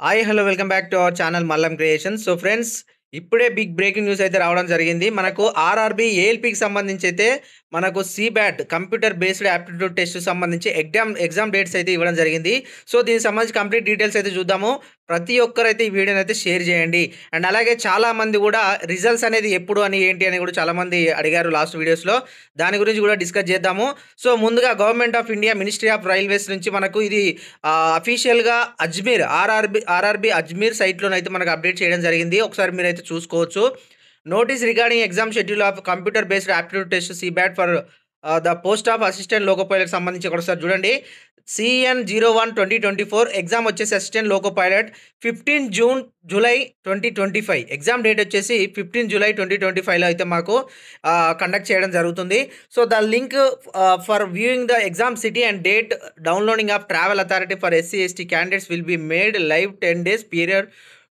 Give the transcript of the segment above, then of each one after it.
Hi hello welcome back to our channel Mallam creation. So friends, ఇప్పుడే big breaking news అయితే రావడం జరిగింది. మనకు ఆర్ఆర్బీ ఏఎల్పీకి సంబంధించి అయితే మనకు CBAT computer based aptitude test సంబంధించి ఎగ్జామ్ డేట్స్ అయితే ఇవ్వడం జరిగింది. సో దీనికి సంబంధించి కంప్లీట్ డీటెయిల్స్ అయితే చూద్దాము. ప్రతి ఒక్కరైతే ఈ వీడియోని అయితే షేర్ చేయండి. అండ్ అలాగే చాలామంది కూడా రిజల్ట్స్ అనేది ఎప్పుడు అని ఏంటి అని కూడా చాలామంది అడిగారు లాస్ట్ వీడియోస్లో. దాని గురించి కూడా డిస్కస్ చేద్దాము. సో ముందుగా government of India ministry of railways నుంచి మనకు ఇది అఫీషియల్‌గా ఆర్ఆర్బీ అజ్మీర్ సైట్‌లోనైతే మనకు అప్డేట్ చేయడం జరిగింది. ఒకసారి మీరైతే చూసుకోవచ్చు. Notice regarding exam schedule of computer based aptitude test CBAT for the post of assistant loco pilot సంబంధించి ఒకసారి చూడండి. CN01-2024 ఎగ్జామ్ వచ్చేసి assistant loco pilot 15 July 2025. Exam date వచ్చేసి 15 జూలై 2025లో అయితే మాకు కండక్ట్ చేయడం జరుగుతుంది. So the link for viewing the exam city and date downloading of travel authority for SC/ST candidates will be made live 10 days period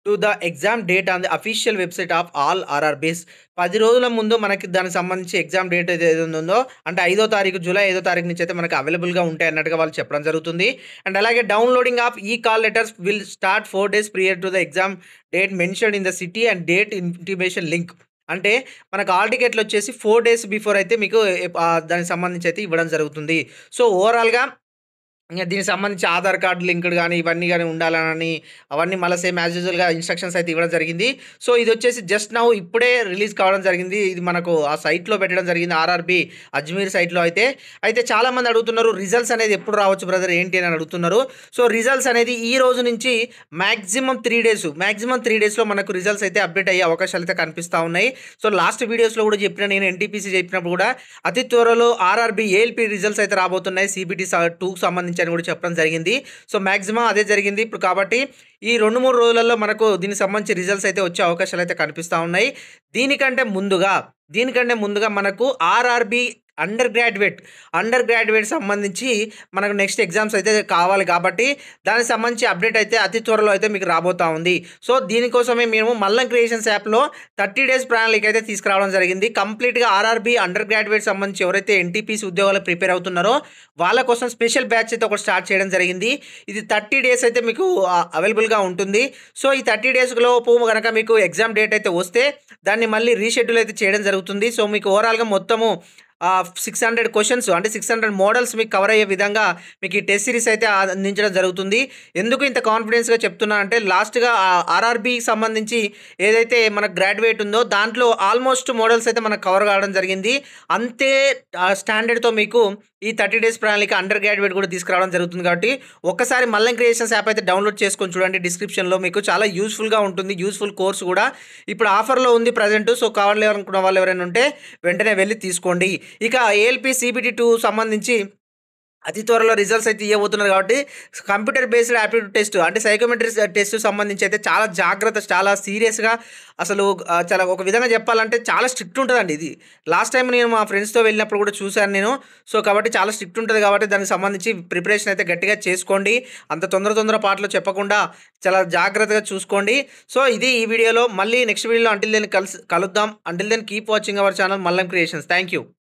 to the exam date on the official website of all RRBs. 10 రోజుల ముందు మనకి దానికి సంబంధించి exam date ఏదైతే ఉందో అంటే July 5వ తారీఖు నుంచి అయితే మనకి అవైలబుల్గా ఉంటాయి అన్నట్టుగా వాళ్ళు చెప్పడం జరుగుతుంది. అండ్ అలాగే డౌన్లోడింగ్ ఆఫ్ ఈ call letters will start 4 days prior to the exam date mention in the city and date intimation link. అంటే మనకు ఆల్ టికెట్లు వచ్చేసి 4 days బిఫోర్ అయితే మీకు దానికి సంబంధించి అయితే ఇవ్వడం జరుగుతుంది. సో ఓవరాల్గా ఇంక దీనికి సంబంధించి ఆధార్ కార్డ్ లింక్డ్ కానీ ఇవన్నీ కానీ ఉండాలని అవన్నీ మళ్ళీ సేమ్ యాజ్ యూజువల్గా ఇన్స్ట్రక్షన్స్ అయితే ఇవ్వడం జరిగింది. సో ఇది వచ్చేసి జస్ట్ నౌ ఇప్పుడే రిలీజ్ కావడం జరిగింది. ఇది మనకు ఆ సైట్లో పెట్టడం జరిగింది, ఆర్ఆర్బీ అజ్మీర్ సైట్లో అయితే చాలామంది అడుగుతున్నారు రిజల్ట్స్ అనేది ఎప్పుడు రావచ్చు బ్రదర్ ఏంటి అని అడుగుతున్నారు. సో రిజల్ట్స్ అనేది ఈ రోజు నుంచి మ్యాక్సిమం 3 డేస్లో మనకు రిజల్ట్స్ అయితే అప్డేట్ అయ్యే అవకాశాలు అయితే కనిపిస్తూ ఉన్నాయి. సో లాస్ట్ వీడియోస్లో కూడా చెప్పిన నేను NTPC చెప్పినప్పుడు కూడా అతి త్వరలో ఆర్ఆర్బీ ఏఎల్పీ రిజల్ట్స్ అయితే రాబోతున్నాయి CBT 2కి సంబంధించి అని కూడా చెప్పడం జరిగింది. సో మ్యాక్సిమం అదే జరిగింది ఇప్పుడు. కాబట్టి ఈ 2-3 రోజులలో మనకు దీనికి సంబంధించి రిజల్ట్స్ అయితే వచ్చే అవకాశాలు అయితే కనిపిస్తూ ఉన్నాయి. దీనికంటే ముందుగా మనకు ఆర్ఆర్బీ అండర్ గ్రాడ్యుయేట్ సంబంధించి మనకు నెక్స్ట్ ఎగ్జామ్స్ అయితే కావాలి. కాబట్టి దానికి సంబంధించి అప్డేట్ అయితే అతి త్వరలో అయితే మీకు రాబోతూ ఉంది. సో దీనికోసమే మేము మల్లం క్రియేషన్స్ యాప్లో 30 days ప్రణాళిక అయితే తీసుకురావడం జరిగింది. కంప్లీట్గా ఆర్ఆర్బీ అండర్ గ్రాడ్యుయేట్ సంబంధించి ఎవరైతే NTPC ఉద్యోగాలు ప్రిపేర్ అవుతున్నారో వాళ్ళ కోసం స్పెషల్ బ్యాచ్ అయితే ఒకటి స్టార్ట్ చేయడం జరిగింది. ఇది 30 days అయితే మీకు అవైలబుల్గా ఉంటుంది. సో ఈ 30 days లోపు కనుక మీకు ఎగ్జామ్ డేట్ అయితే వస్తే దాన్ని మళ్ళీ రీషెడ్యూల్ అయితే చేయడం జరుగుతుంది. సో మీకు ఓవరాల్గా మొత్తము 600 క్వశ్చన్స్ అంటే 600 మోడల్స్ మీకు కవర్ అయ్యే విధంగా మీకు ఈ టెస్ట్ సిరీస్ అయితే అందించడం జరుగుతుంది. ఎందుకు ఇంత కాన్ఫిడెన్స్గా చెప్తున్నా అంటే లాస్ట్గా ఆర్ఆర్బీకి సంబంధించి ఏదైతే మనకు గ్రాడ్యుయేట్ ఉందో దాంట్లో ఆల్మోస్ట్ మోడల్స్ అయితే మనకు కవర్ కావడం జరిగింది. అంతే స్టాండర్డ్తో మీకు ఈ 30 days ప్రణాళిక అండర్ గ్రాడ్యుయేట్ కూడా తీసుకురావడం జరుగుతుంది. కాబట్టి ఒక్కసారి మల్లం క్రియేషన్స్ యాప్ అయితే డౌన్లోడ్ చేసుకొని చూడండి. డిస్క్రిప్షన్లో మీకు చాలా యూస్ఫుల్గా ఉంటుంది. యూస్ఫుల్ కోర్స్ కూడా ఇప్పుడు ఆఫర్లో ఉంది ప్రజెంట్. సో కావాలనుకున్న వాళ్ళు ఎవరైనా ఉంటే వెంటనే వెళ్ళి తీసుకోండి. ఇక ఏఎల్పీ CBT 2 సంబంధించి అతి త్వరలో రిజల్ట్స్ అయితే ఇవ్వబోతున్నారు. కాబట్టి కంప్యూటర్ బేస్డ్ యాప్టిట్యూడ్ టెస్ట్ అంటే సైకోమెట్రిక్ టెస్ట్ సంబంధించి అయితే చాలా జాగ్రత్త, చాలా సీరియస్గా అసలు చాలా ఒక విధంగా చెప్పాలంటే చాలా స్ట్రిక్ట్ ఉంటుందండి. ఇది లాస్ట్ టైం నేను మా ఫ్రెండ్స్తో వెళ్ళినప్పుడు కూడా చూశాను నేను. సో కాబట్టి చాలా స్ట్రిక్ట్ ఉంటుంది. కాబట్టి దానికి సంబంధించి ప్రిపరేషన్ అయితే గట్టిగా చేసుకోండి. అంత తొందర పాటలో చెప్పకుండా చాలా జాగ్రత్తగా చూసుకోండి. సో ఇది ఈ వీడియోలో. మళ్ళీ నెక్స్ట్ వీడియోలో అంటిల్ దెన్ కలుద్దాం. Until then keep watching our channel Mallam creations. Thank you.